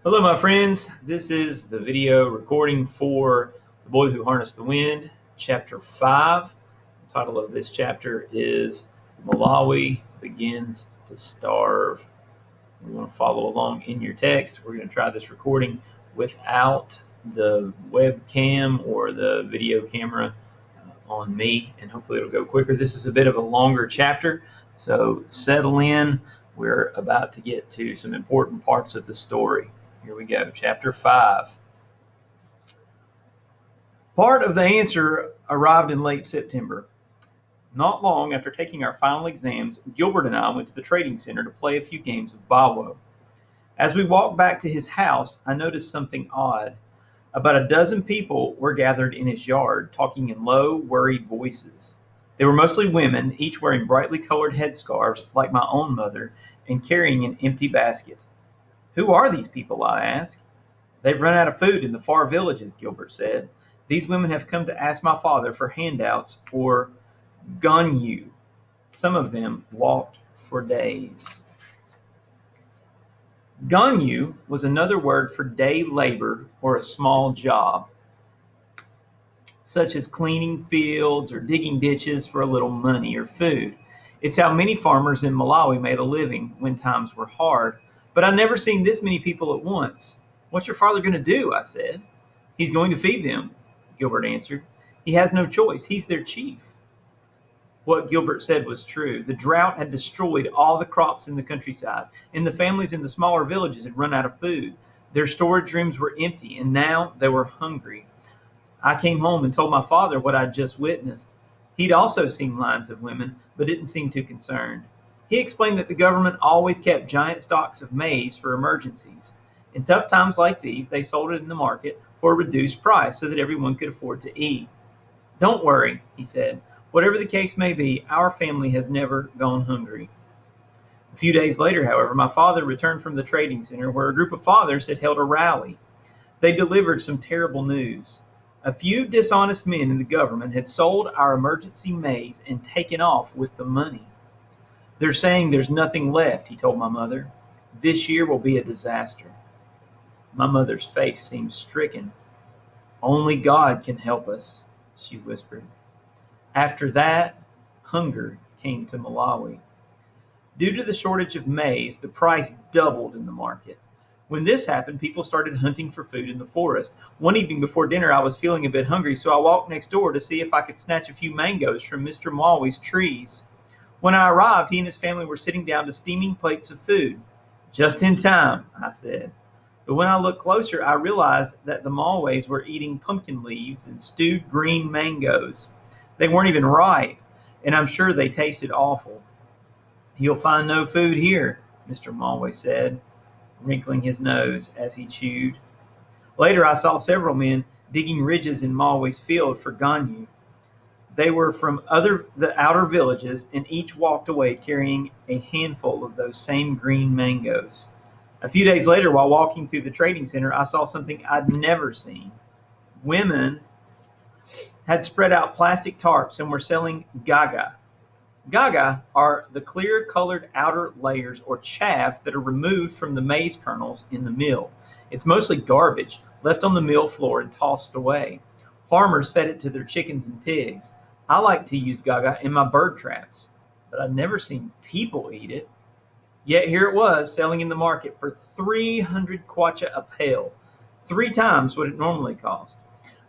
Hello, my friends. This is the video recording for The Boy Who Harnessed the Wind, Chapter 5. The title of this chapter is Malawi Begins to Starve. We want to follow along in your text. We're going to try this recording without the webcam or the video camera on me, and hopefully it'll go quicker. This is a bit of a longer chapter, so settle in. We're about to get to some important parts of the story. Here we go, Chapter 5. Part of the answer arrived in late September. Not long after taking our final exams, Gilbert and I went to the trading center to play a few games of bawo. As we walked back to his house, I noticed something odd. About a dozen people were gathered in his yard, talking in low, worried voices. They were mostly women, each wearing brightly colored headscarves like my own mother, and carrying an empty basket. "Who are these people?" I asked. "They've run out of food in the far villages," Gilbert said. "These women have come to ask my father for handouts or ganyu." Some of them walked for days. Ganyu was another word for day labor or a small job, such as cleaning fields or digging ditches for a little money or food. It's how many farmers in Malawi made a living when times were hard. But I've never seen this many people at once. "What's your father going to do?" I said. "He's going to feed them," Gilbert answered. "He has no choice. He's their chief." What Gilbert said was true. The drought had destroyed all the crops in the countryside, and the families in the smaller villages had run out of food. Their storage rooms were empty, and now they were hungry. I came home and told my father what I'd just witnessed. He'd also seen lines of women, but didn't seem too concerned. He explained that the government always kept giant stocks of maize for emergencies. In tough times like these, they sold it in the market for a reduced price so that everyone could afford to eat. "Don't worry," he said. "Whatever the case may be, our family has never gone hungry." A few days later, however, my father returned from the trading center where a group of fathers had held a rally. They delivered some terrible news. A few dishonest men in the government had sold our emergency maize and taken off with the money. "They're saying there's nothing left," he told my mother. "This year will be a disaster." My mother's face seemed stricken. "Only God can help us," she whispered. After that, hunger came to Malawi. Due to the shortage of maize, the price doubled in the market. When this happened, people started hunting for food in the forest. One evening before dinner, I was feeling a bit hungry, so I walked next door to see if I could snatch a few mangoes from Mr. Malwi's trees. When I arrived, he and his family were sitting down to steaming plates of food. "Just in time," I said. But when I looked closer, I realized that the Malways were eating pumpkin leaves and stewed green mangoes. They weren't even ripe, and I'm sure they tasted awful. "You'll find no food here," Mr. Malway said, wrinkling his nose as he chewed. Later, I saw several men digging ridges in Malway's field for ganyu. They were from the outer villages, and each walked away carrying a handful of those same green mangoes. A few days later, while walking through the trading center, I saw something I'd never seen. Women had spread out plastic tarps and were selling gaga. Gaga are the clear-colored outer layers or chaff that are removed from the maize kernels in the mill. It's mostly garbage, left on the mill floor and tossed away. Farmers fed it to their chickens and pigs. I like to use gaga in my bird traps, but I'd never seen people eat it. Yet here it was, selling in the market for 300 kwacha a pail, 3 times what it normally cost.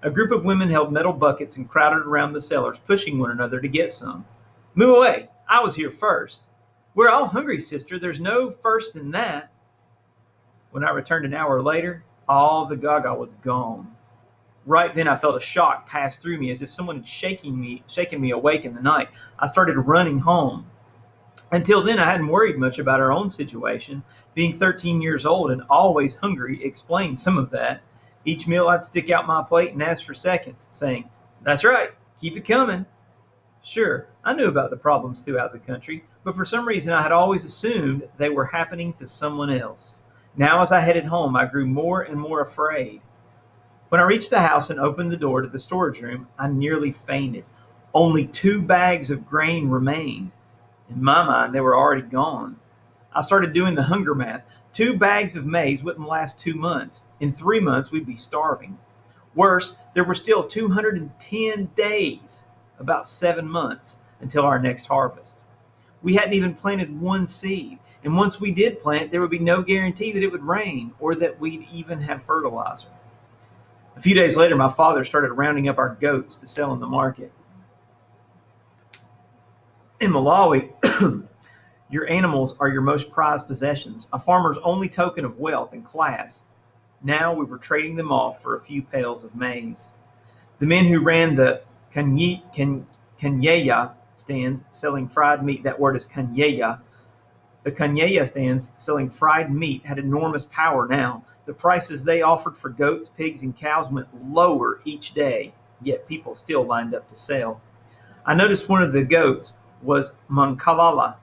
A group of women held metal buckets and crowded around the sellers, pushing one another to get some. "Move away! I was here first." "We're all hungry, sister. There's no first in that." When I returned an hour later, all the gaga was gone. Right then, I felt a shock pass through me as if someone had shaken me awake in the night. I started running home. Until then, I hadn't worried much about our own situation. Being 13 years old and always hungry explained some of that. Each meal, I'd stick out my plate and ask for seconds, saying, "That's right, keep it coming." Sure, I knew about the problems throughout the country, but for some reason I had always assumed they were happening to someone else. Now, as I headed home, I grew more and more afraid. When I reached the house and opened the door to the storage room, I nearly fainted. Only 2 bags of grain remained. In my mind, they were already gone. I started doing the hunger math. 2 bags of maize wouldn't last 2 months. In 3 months, we'd be starving. Worse, there were still 210 days, about 7 months, until our next harvest. We hadn't even planted one seed, and once we did plant, there would be no guarantee that it would rain or that we'd even have fertilizer. A few days later, my father started rounding up our goats to sell in the market. In Malawi, your animals are your most prized possessions, a farmer's only token of wealth and class. Now we were trading them off for a few pails of maize. The men who ran the Kanyeya stands selling fried meat, that word is Kanyeya. The Kanyeya stands selling fried meat had enormous power now. The prices they offered for goats, pigs, and cows went lower each day, yet people still lined up to sell. I noticed one of the goats was Mankalala,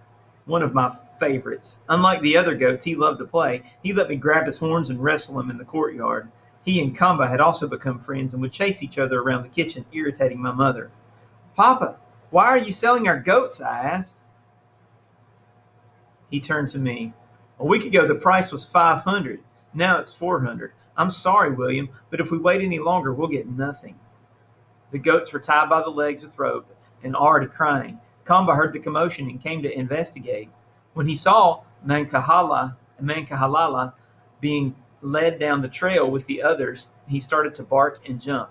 one of my favorites. Unlike the other goats, he loved to play. He let me grab his horns and wrestle him in the courtyard. He and Kamba had also become friends and would chase each other around the kitchen, irritating my mother. "Papa, why are you selling our goats?" I asked. He turned to me. "A week ago, the price was 500. Now it's 400. I'm sorry, William, but if we wait any longer, we'll get nothing." The goats were tied by the legs with rope and already crying. Kamba heard the commotion and came to investigate. When he saw Mankahalala being led down the trail with the others, he started to bark and jump.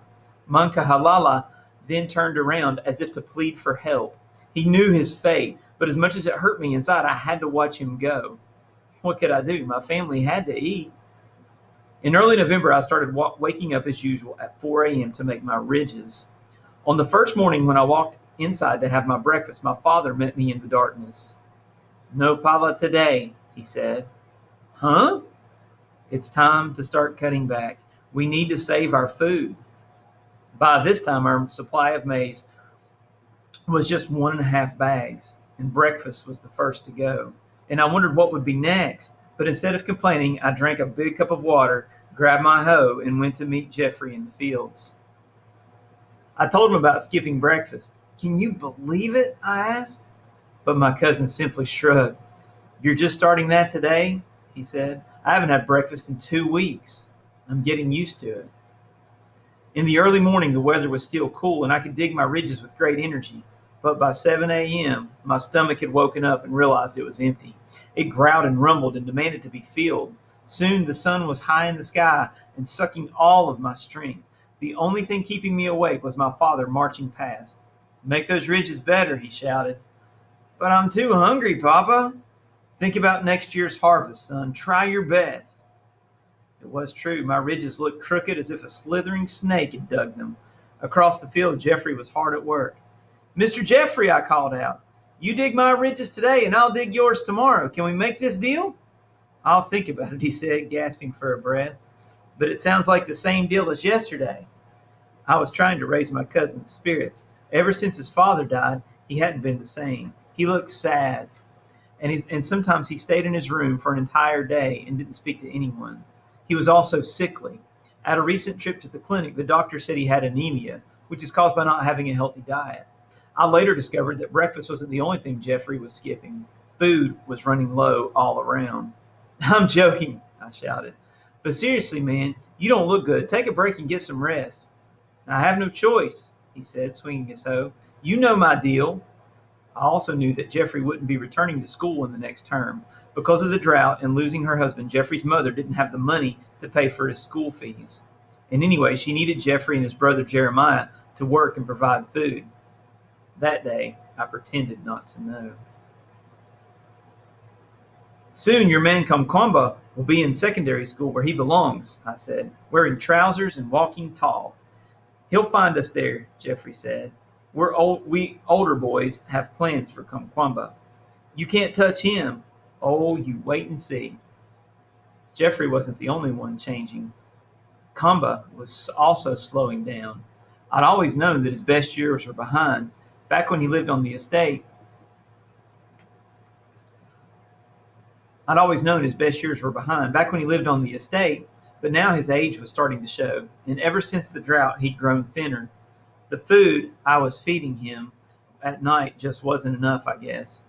Mankahalala then turned around as if to plead for help. He knew his fate, but as much as it hurt me inside, I had to watch him go. What could I do? My family had to eat. In early November, I started waking up as usual at 4 a.m. to make my ridges. On the first morning when I walked inside to have my breakfast, my father met me in the darkness. "No pava today," he said. "Huh?" "It's time to start cutting back. We need to save our food." By this time, our supply of maize was just 1.5 bags, and breakfast was the first to go. And I wondered what would be next. But instead of complaining, I drank a big cup of water, grabbed my hoe, and went to meet Jeffrey in the fields. I told him about skipping breakfast. "Can you believe it?" I asked. But my cousin simply shrugged. "You're just starting that today?" he said. "I haven't had breakfast in 2 weeks. I'm getting used to it." In the early morning, the weather was still cool, and I could dig my ridges with great energy. But by 7 a.m., my stomach had woken up and realized it was empty. It growled and rumbled and demanded to be filled. Soon the sun was high in the sky and sucking all of my strength. The only thing keeping me awake was my father marching past. "Make those ridges better," he shouted. "But I'm too hungry, Papa." "Think about next year's harvest, son. Try your best." It was true. My ridges looked crooked as if a slithering snake had dug them. Across the field, Jeffrey was hard at work. "Mr. Jeffrey," I called out, "you dig my ridges today and I'll dig yours tomorrow. Can we make this deal?" "I'll think about it," he said, gasping for a breath. "But it sounds like the same deal as yesterday." I was trying to raise my cousin's spirits. Ever since his father died, he hadn't been the same. He looked sad, and sometimes he stayed in his room for an entire day and didn't speak to anyone. He was also sickly. At a recent trip to the clinic, the doctor said he had anemia, which is caused by not having a healthy diet. I later discovered that breakfast wasn't the only thing Jeffrey was skipping. Food was running low all around. "I'm joking," I shouted. "But seriously, man, you don't look good. Take a break and get some rest." "I have no choice," he said, swinging his hoe. "You know my deal." I also knew that Jeffrey wouldn't be returning to school in the next term. Because of the drought and losing her husband, Jeffrey's mother didn't have the money to pay for his school fees. And anyway, she needed Jeffrey and his brother Jeremiah to work and provide food. That day, I pretended not to know. "Soon your man Kamba will be in secondary school where he belongs," I said, "wearing trousers and walking tall." "He'll find us there," Jeffrey said. We older boys have plans for Kamba." "You can't touch him." "Oh, you wait and see." Jeffrey wasn't the only one changing. Kamba was also slowing down. I'd always known that his best years were behind. Back when he lived on the estate, but now his age was starting to show, and ever since the drought, he'd grown thinner. The food I was feeding him at night just wasn't enough, I guess.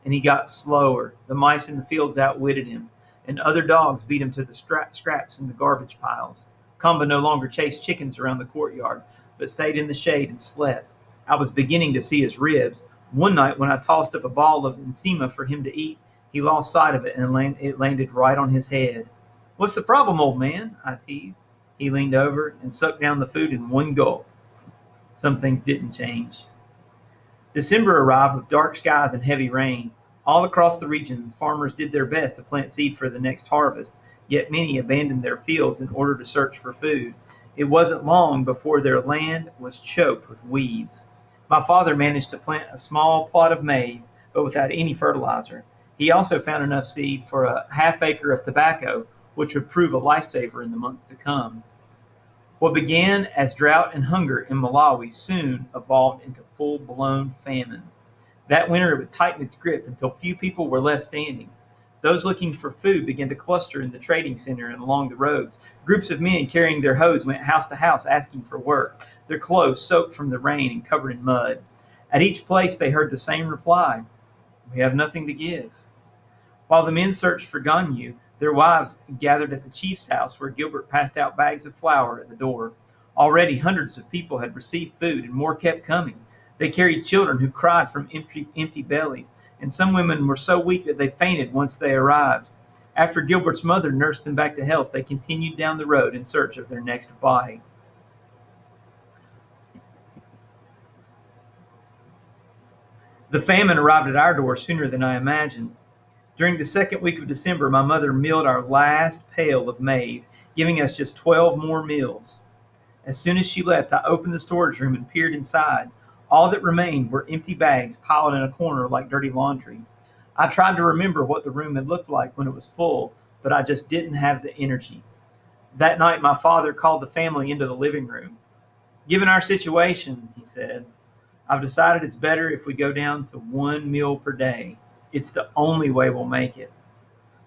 and he got slower. The mice in the fields outwitted him, and other dogs beat him to the scraps in the garbage piles. Kamba no longer chased chickens around the courtyard, but stayed in the shade and slept. I was beginning to see his ribs. One night, when I tossed up a ball of enzima for him to eat, he lost sight of it, and it landed right on his head. "What's the problem, old man?" I teased. He leaned over and sucked down the food in one gulp. Some things didn't change. December arrived with dark skies and heavy rain. All across the region, farmers did their best to plant seed for the next harvest, yet many abandoned their fields in order to search for food. It wasn't long before their land was choked with weeds. My father managed to plant a small plot of maize, but without any fertilizer. He also found enough seed for a half acre of tobacco, which would prove a lifesaver in the months to come. What began as drought and hunger in Malawi soon evolved into full-blown famine. That winter it would tighten its grip until few people were left standing. Those looking for food began to cluster in the trading center and along the roads. Groups of men carrying their hoes went house to house asking for work, their clothes soaked from the rain and covered in mud. At each place they heard the same reply: "We have nothing to give." While the men searched for Ganyu, their wives gathered at the chief's house, where Gilbert passed out bags of flour at the door. Already hundreds of people had received food, and more kept coming. They carried children who cried from empty bellies, and some women were so weak that they fainted once they arrived. After Gilbert's mother nursed them back to health, they continued down the road in search of their next bite. The famine arrived at our door sooner than I imagined. During the second week of December, my mother milled our last pail of maize, giving us just 12 more meals. As soon as she left, I opened the storage room and peered inside. All that remained were empty bags piled in a corner like dirty laundry. I tried to remember what the room had looked like when it was full, but I just didn't have the energy. That night, my father called the family into the living room. "Given our situation," he said, "I've decided it's better if we go down to one meal per day. It's the only way we'll make it."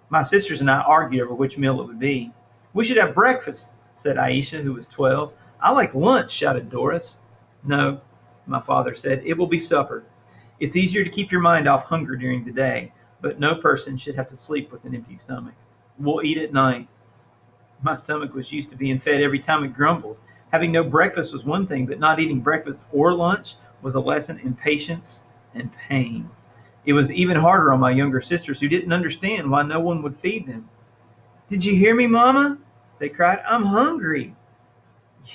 My sisters and I argued over which meal it would be. "We should have breakfast," said Aisha, who was 12. "I like lunch," shouted Doris. "No," my father said, "it will be supper. It's easier to keep your mind off hunger during the day, but no person should have to sleep with an empty stomach. We'll eat at night." My stomach was used to being fed every time it grumbled. Having no breakfast was one thing, but not eating breakfast or lunch was a lesson in patience and pain. It was even harder on my younger sisters, who didn't understand why no one would feed them. "Did you hear me, Mama?" they cried. "I'm hungry."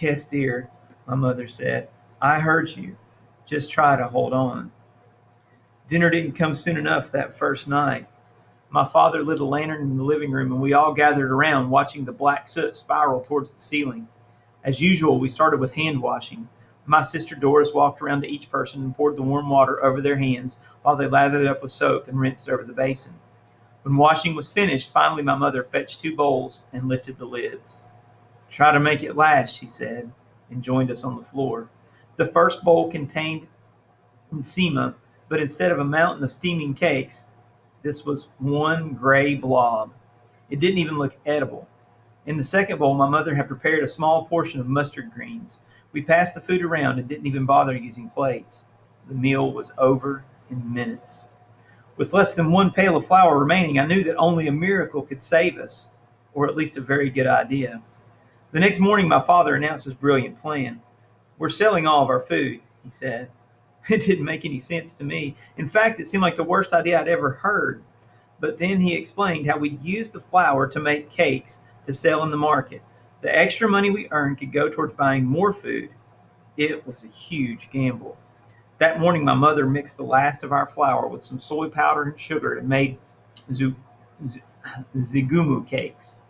"Yes, dear," my mother said. "I heard you. Just try to hold on." Dinner didn't come soon enough that first night. My father lit a lantern in the living room, and we all gathered around, watching the black soot spiral towards the ceiling. As usual, we started with hand washing. My sister Doris walked around to each person and poured the warm water over their hands while they lathered it up with soap and rinsed over the basin. When washing was finished, finally my mother fetched 2 bowls and lifted the lids. "Try to make it last," she said, and joined us on the floor. The first bowl contained enzima, but instead of a mountain of steaming cakes, this was one gray blob. It didn't even look edible. In the second bowl, my mother had prepared a small portion of mustard greens. We passed the food around and didn't even bother using plates. The meal was over in minutes. With less than 1 pail of flour remaining, I knew that only a miracle could save us, or at least a very good idea. The next morning, my father announced his brilliant plan. "We're selling all of our food," he said. It didn't make any sense to me. In fact, it seemed like the worst idea I'd ever heard. But then he explained how we'd use the flour to make cakes to sell in the market. The extra money we earned could go towards buying more food. It was a huge gamble. That morning, my mother mixed the last of our flour with some soy powder and sugar and made zigumu cakes,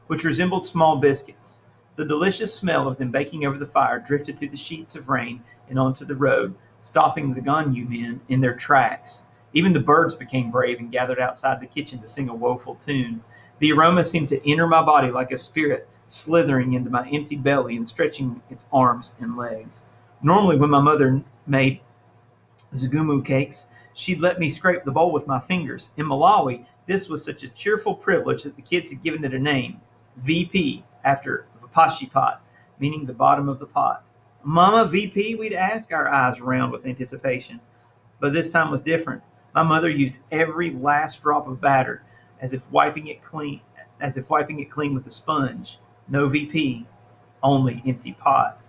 which resembled small biscuits. The delicious smell of them baking over the fire drifted through the sheets of rain and onto the road, stopping the Ganyu men in their tracks. Even the birds became brave and gathered outside the kitchen to sing a woeful tune. The aroma seemed to enter my body like a spirit, slithering into my empty belly and stretching its arms and legs. Normally, when my mother made zigumu cakes, she'd let me scrape the bowl with my fingers. In Malawi, this was such a cheerful privilege that the kids had given it a name, VP, after Vipashi pot, meaning the bottom of the pot. "Mama, VP?" we'd ask, our eyes round with anticipation. But this time was different. My mother used every last drop of batter as if wiping it clean with a sponge. No VP, only empty pot.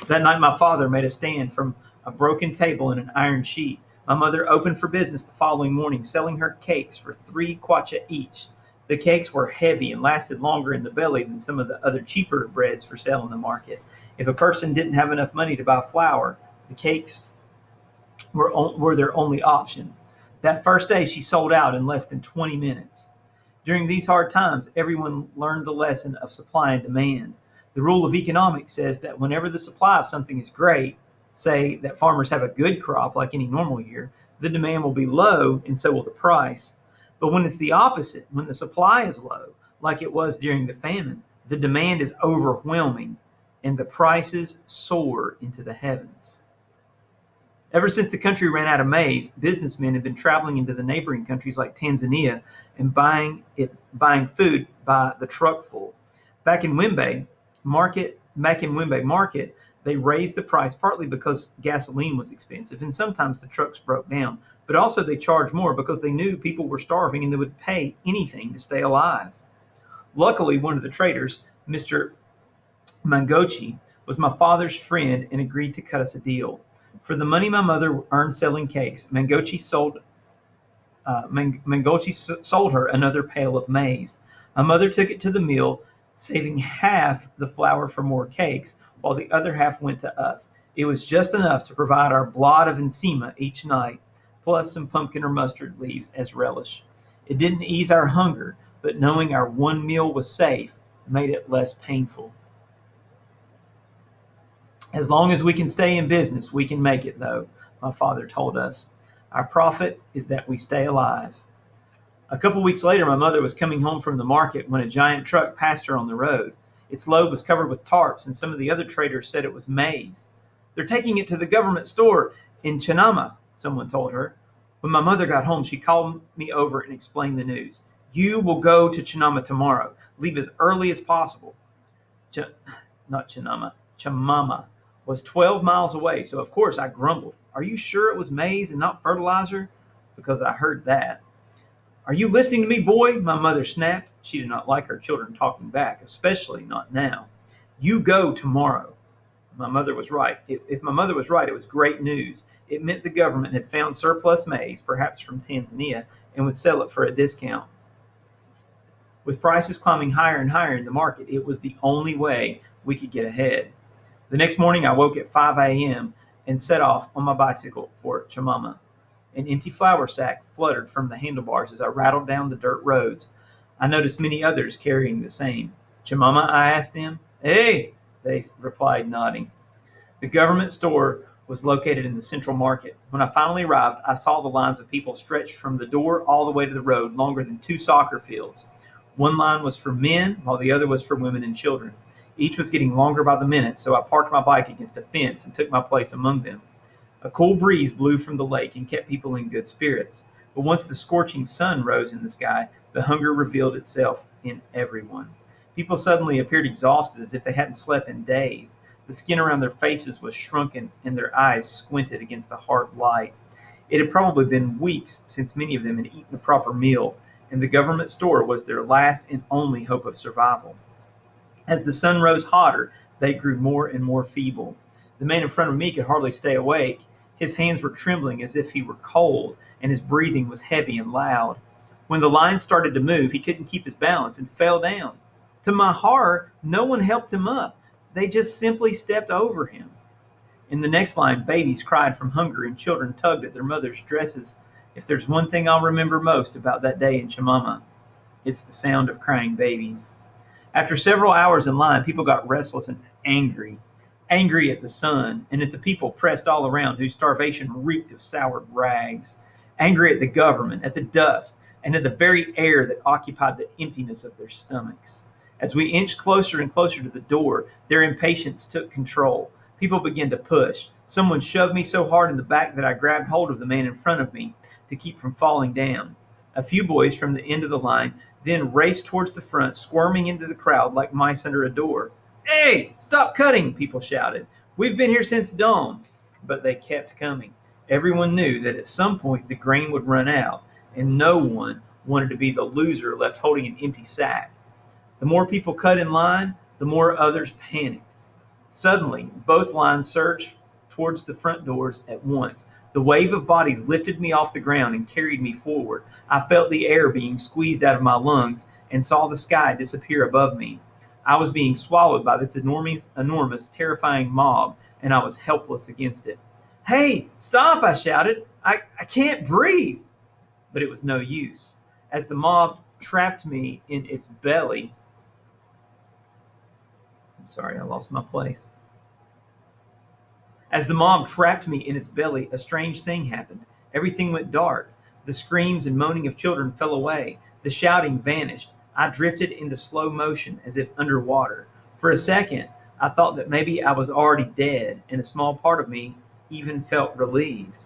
That night my father made a stand from a broken table and an iron sheet. My mother opened for business the following morning, selling her cakes for 3 kwacha each. The cakes were heavy and lasted longer in the belly than some of the other cheaper breads for sale in the market. If a person didn't have enough money to buy flour, the cakes were their only option. That first day, she sold out in less than 20 minutes. During these hard times, everyone learned the lesson of supply and demand. The rule of economics says that whenever the supply of something is great, say that farmers have a good crop like any normal year, the demand will be low and so will the price. But when it's the opposite, when the supply is low, like it was during the famine, the demand is overwhelming and the prices soar into the heavens. Ever since the country ran out of maize, businessmen have been traveling into the neighboring countries like Tanzania and buying food by the truckful. Back in Wimbe Market, they raised the price partly because gasoline was expensive and sometimes the trucks broke down, but also they charged more because they knew people were starving and they would pay anything to stay alive. Luckily, one of the traders, Mr. Mangochi, was my father's friend and agreed to cut us a deal. For the money my mother earned selling cakes, Mangochi sold her another pail of maize. My mother took it to the mill, saving half the flour for more cakes, while the other half went to us. It was just enough to provide our blot of enzima each night, plus some pumpkin or mustard leaves as relish. It didn't ease our hunger, but knowing our one meal was safe made it less painful. As long as we can stay in business, we can make it, though, my father told us. Our profit is that we stay alive. A couple weeks later, my mother was coming home from the market when a giant truck passed her on the road. Its load was covered with tarps, and some of the other traders said it was maize. They're taking it to the government store in Chinama, someone told her. When my mother got home, she called me over and explained the news. You will go to Chinama tomorrow. Leave as early as possible. Not Chinama, Chamama was 12 miles away, so of course I grumbled. Are you sure it was maize and not fertilizer? Because I heard that. Are you listening to me, boy? My mother snapped. She did not like her children talking back, especially not now. You go tomorrow. My mother was right. If my mother was right, it was great news. It meant the government had found surplus maize, perhaps from Tanzania, and would sell it for a discount. With prices climbing higher and higher in the market, it was the only way we could get ahead. The next morning, I woke at 5 a.m. and set off on my bicycle for Chamama. An empty flour sack fluttered from the handlebars as I rattled down the dirt roads. I noticed many others carrying the same. Chamama, I asked them. Hey, they replied, nodding. The government store was located in the central market. When I finally arrived, I saw the lines of people stretched from the door all the way to the road, longer than 2 soccer fields. One line was for men, while the other was for women and children. Each was getting longer by the minute, so I parked my bike against a fence and took my place among them. A cool breeze blew from the lake and kept people in good spirits. But once the scorching sun rose in the sky, the hunger revealed itself in everyone. People suddenly appeared exhausted, as if they hadn't slept in days. The skin around their faces was shrunken, and their eyes squinted against the hard light. It had probably been weeks since many of them had eaten a proper meal, and the government store was their last and only hope of survival. As the sun rose hotter, they grew more and more feeble. The man in front of me could hardly stay awake. His hands were trembling as if he were cold, and his breathing was heavy and loud. When the line started to move, he couldn't keep his balance and fell down. To my horror, no one helped him up. They just simply stepped over him. In the next line, babies cried from hunger and children tugged at their mothers' dresses. If there's one thing I'll remember most about that day in Chamama, it's the sound of crying babies. After several hours in line, people got restless and angry at the sun and at the people pressed all around whose starvation reeked of soured rags, angry at the government, at the dust, and at the very air that occupied the emptiness of their stomachs. As we inched closer and closer to the door, their impatience took control. People began to push. Someone shoved me so hard in the back that I grabbed hold of the man in front of me to keep from falling down. A few boys from the end of the line then raced towards the front, squirming into the crowd like mice under a door. Hey, stop cutting, people shouted. We've been here since dawn. But they kept coming. Everyone knew that at some point the grain would run out, and no one wanted to be the loser left holding an empty sack. The more people cut in line, the more others panicked. Suddenly, both lines surged towards the front doors at once. The wave of bodies lifted me off the ground and carried me forward. I felt the air being squeezed out of my lungs and saw the sky disappear above me. I was being swallowed by this enormous, terrifying mob, and I was helpless against it. Hey, stop, I shouted. I can't breathe. But it was no use. As the mob trapped me in its belly, I'm sorry, I lost my place. As the mob trapped me in its belly, a strange thing happened. Everything went dark. The screams and moaning of children fell away. The shouting vanished. I drifted into slow motion as if underwater. For a second, I thought that maybe I was already dead, and a small part of me even felt relieved.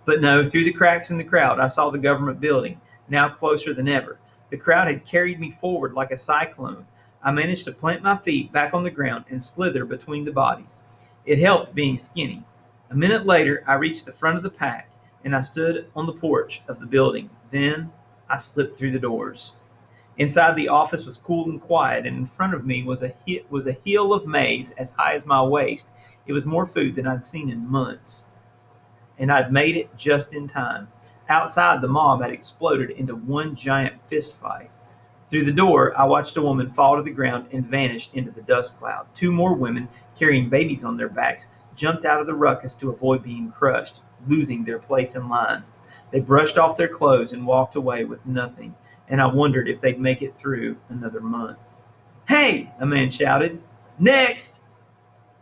But no, through the cracks in the crowd, I saw the government building, now closer than ever. The crowd had carried me forward like a cyclone. I managed to plant my feet back on the ground and slither between the bodies. It helped being skinny. A minute later, I reached the front of the pack, and I stood on the porch of the building. Then I slipped through the doors. Inside, the office was cool and quiet, and in front of me was a hill of maize as high as my waist. It was more food than I'd seen in months, and I'd made it just in time. Outside, the mob had exploded into one giant fist fight. Through the door, I watched a woman fall to the ground and vanish into the dust cloud. Two more women, carrying babies on their backs, jumped out of the ruckus to avoid being crushed, losing their place in line. They brushed off their clothes and walked away with nothing, and I wondered if they'd make it through another month. Hey, a man shouted. Next!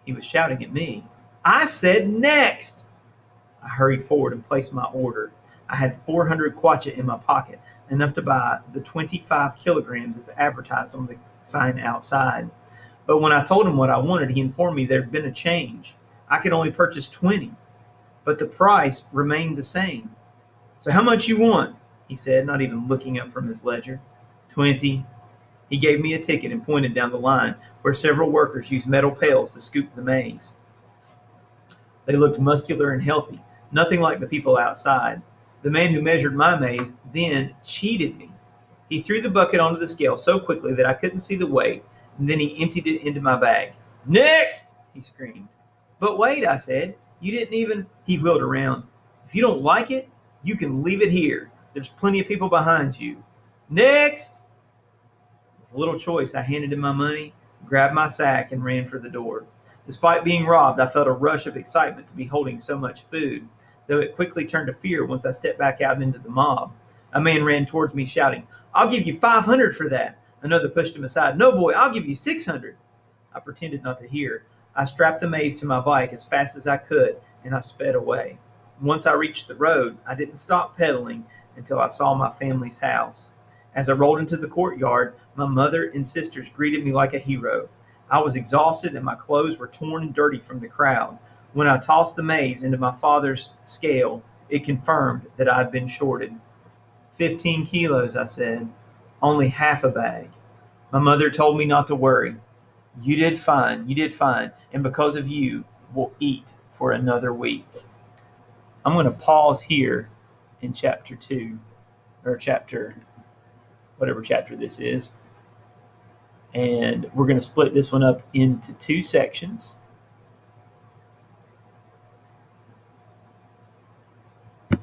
He was shouting at me. I said next! I hurried forward and placed my order. I had 400 kwacha in my pocket, enough to buy the 25 kilograms as advertised on the sign outside. But when I told him what I wanted, he informed me there had been a change. I could only purchase 20, but the price remained the same. So how much you want? He said, not even looking up from his ledger. 20. He gave me a ticket and pointed down the line where several workers used metal pails to scoop the maize. They looked muscular and healthy, nothing like the people outside. The man who measured my maize then cheated me. He threw the bucket onto the scale so quickly that I couldn't see the weight, and then he emptied it into my bag. Next! He screamed. But wait, I said. You didn't even... He wheeled around. If you don't like it, you can leave it here. There's plenty of people behind you. Next! With little choice, I handed him my money, grabbed my sack, and ran for the door. Despite being robbed, I felt a rush of excitement to be holding so much food, though it quickly turned to fear once I stepped back out into the mob. A man ran towards me shouting, I'll give you 500 for that. Another pushed him aside. No, boy, I'll give you 600. I pretended not to hear. I strapped the maize to my bike as fast as I could, and I sped away. Once I reached the road, I didn't stop pedaling until I saw my family's house. As I rolled into the courtyard, my mother and sisters greeted me like a hero. I was exhausted and my clothes were torn and dirty from the crowd. When I tossed the maize into my father's scale, it confirmed that I'd been shorted. 15 kilos, I said. Only half a bag. My mother told me not to worry. You did fine, and because of you, we'll eat for another week. I'm going to pause here in chapter 2, or whatever chapter this is, and we're going to split this one up into two sections.